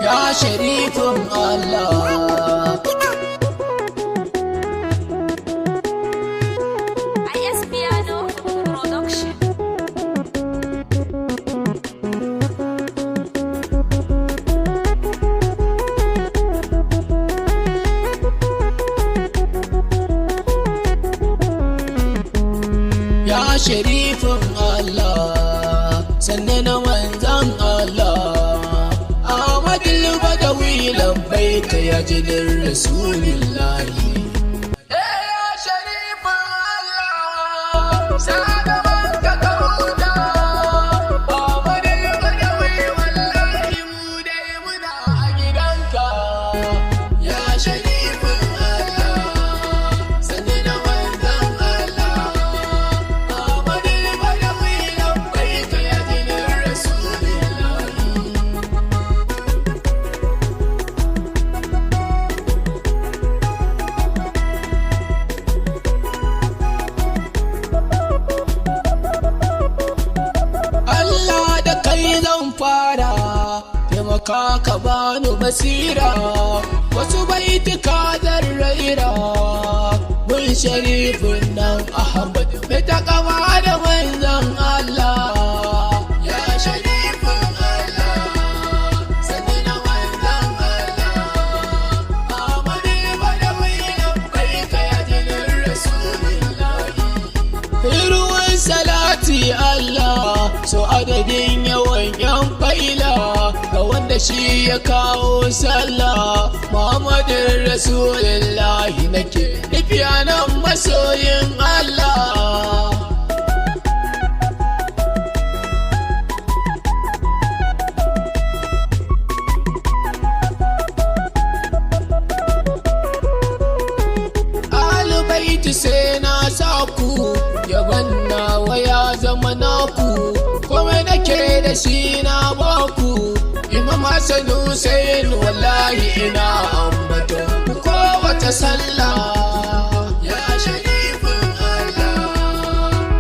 ya sharifin Allah. IS Piano Production. Ya sharifin Allah, sanne na manzan Allah, Ahmadul Badawi labbaika ya jinin Rasulillahi. Ya sharifin Allah, sadaman ka kauta, Ahmadul Badawi wallahi mu dai muna a gidanka. Ya sharifin Allah, sanne na manzan Allah, fara taimaka ka bani basira, wasu baituka zan raira mun sharifin nan Ahmad mai takama da manzon Allah. Ya sharifin Allah, sanni na manzon Allah, Ahmadul Badawi labbaika ya jinin Rasulillahi. Ruwan salati Allah, so adadin yawan yan faila ga wanda shi ya kawo sallah, Muhammadin Rasulullahi nake nufiya nan masoyin Allah. Alubaiti sai na saku, yaban nawa ya zama naku, komai nake da shi na baku. Imam Hassan Hussein wallahi ina ambato kowace sallah. Ya sharifin Allah,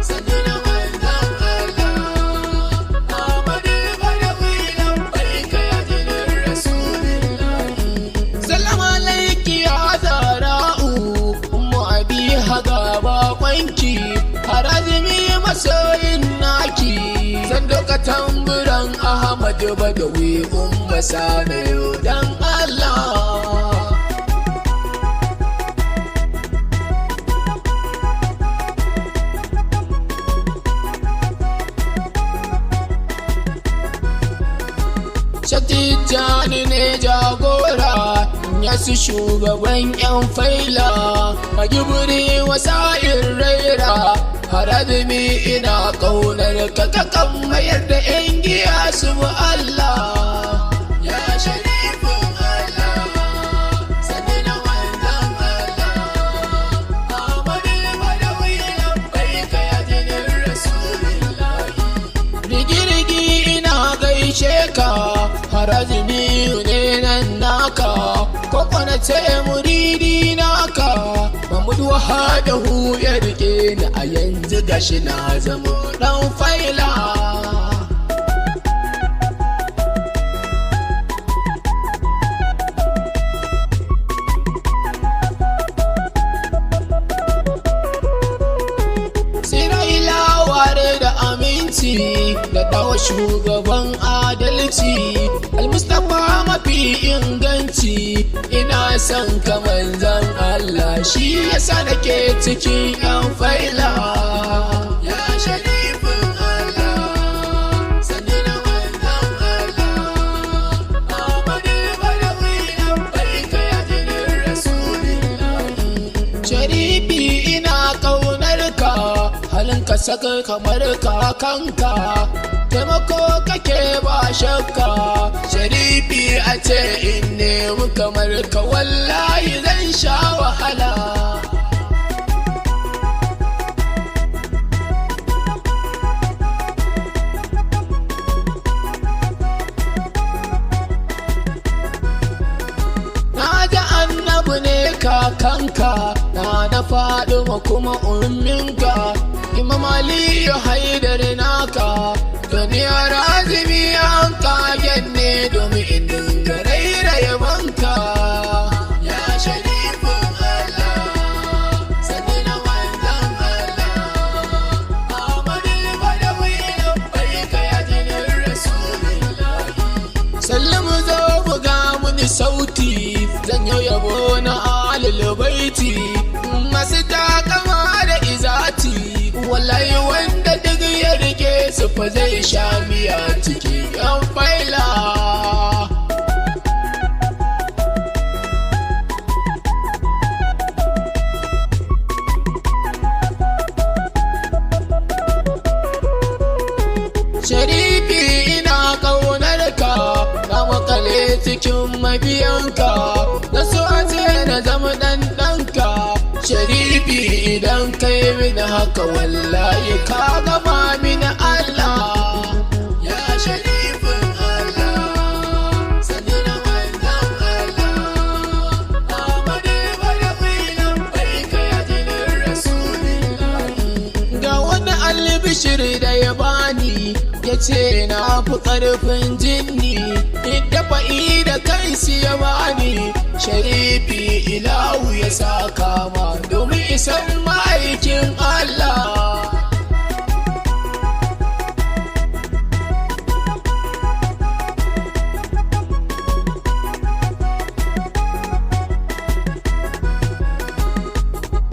sanni na manzon Allah, Ahmadul Badawi labbaika ya jinin Rasulillahi. Salamu alaiki ya zara'u, ummu abiha ga baƙonki, harazimi masoyin naki, zan doka tamburan Ahmad Badawi umma sanayo dan Allah. Shatijani ne jagora, yasu shugaban yan faila, magibiri wasa'in raira, harazimi ina ƙaunar ka kakan mayar da yan giya su bu Allah. Ya sharifin Allah, sanni na manzon Allah, Ahmadul Badawi labbaika ya jinin Rasulillahi. Rigi-rigi ina gaishe ka, harazimi ne nan naka, kokona ce muridi naka, Mahmud Wahadahu ya rike ni a yanzu gashi na zama dan faila. Da aminci da dawa shugaban adalci, Al-Mustapha mafi inganci, ina son ka manzon Allah, shi yasa nake cikin yan faila. Ya sharifin Allah, sanni na manzon Allah, Ahmadul Badawi labbaika ya jinin Rasulillahi. Sharifi ina ƙaunar ka, halinka saka kamar kakanka, taimako kake ba shakka, sharifi a ce in nemi kamar ka wallahi zan sha wahala. Na ji annabi ne kakanka, na Faduma kuma umminka, Imam Aliyu Haidar naka, duniyar azumi an kagen ne domin in Sallamu zo buga muni sauti, zan yi yabo na alil baiti, masu takama da izati, wallahi wanda duk ya rike su fa zai sha miya cikin yan faila. Sharifi ina ƙaunar ka, na makale cikin mabiyanka, na so a ce na zama ɗanɗanka. Sharifi idan kai mini haka wallahi ka gama mini Allah. Ya sharifin Allah, sani na manzan Allah, Ahmadu Badawi labbaika ya jinin Rasulillahi. Ga wani albishir da ya bani, ya ce na fi ƙarfin jinni, inda fa'i da kansu ya bani. Sharifi ilahu ya saka ma domin isan ma'aikin Allah.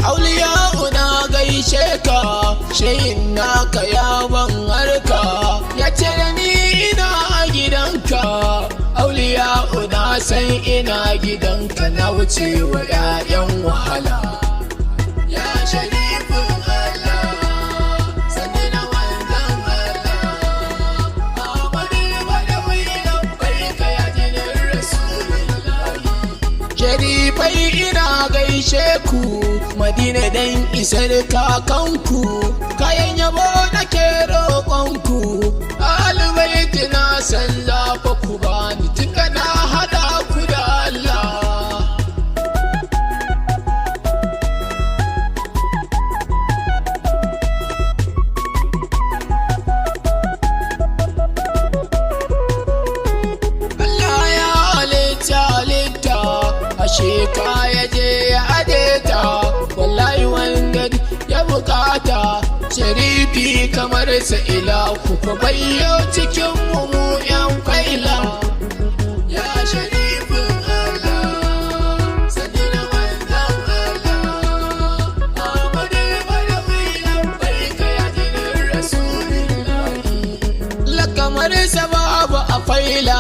Auliya'u na gaishe ka, shayin naka ya ban harka, ya ce da ni ina a gidanka. Auliya'u na san ina gidanka, na wuce wa 'ya'yan wahala. Ya sharifin Allah, sani na manzan Allah, Ahmadu Badawi labbaika ya jinin Rasulillahi. Sharifai ina gaishe ku, Madina dan isar kakanku, kayan yabo nake roƙonku. Albaiti na san zafa ku bani, duka na haɗa ku da Allah. Allah ya halitta, ashe ka ya je ya adeta, wallahi wanda ya bukata. Sharifi kamar sa ilahu ku bayyo cikin mu 'yan faila. Ya sharifin Allah, sani na manzan Allah, Ahmadu Badawi labbaika ya jinin Rasulillahi. La kamar sa babu a faila,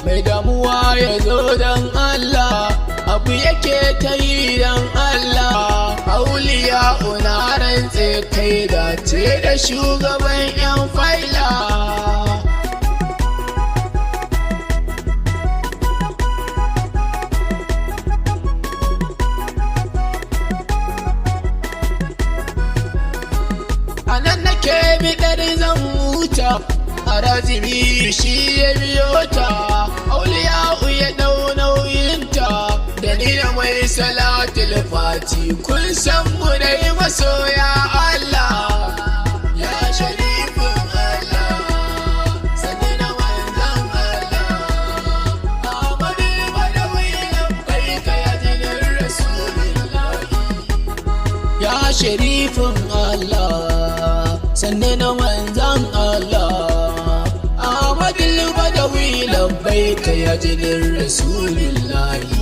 mai damuwa ya zo dan Allah, abu yake ta yi dan Allah. Auliya'u na rantse kai dace da shugaban 'yan faila. A nan nake biɗar zan huta, a razimi shi ya biyo ta. Auliya'u ya ɗau nauyinta, da ni da mai salatul fati, kun san mu dai masoya Allah. Ya sharifin Allah, sani na manzan Allah, Ahmadu Badawi labbaika ya jinin Rasulillahi. Ya sharifin Allah, sani na manzan Allah, Ahmadu Badawi labbaika ya jinin Rasulillahi.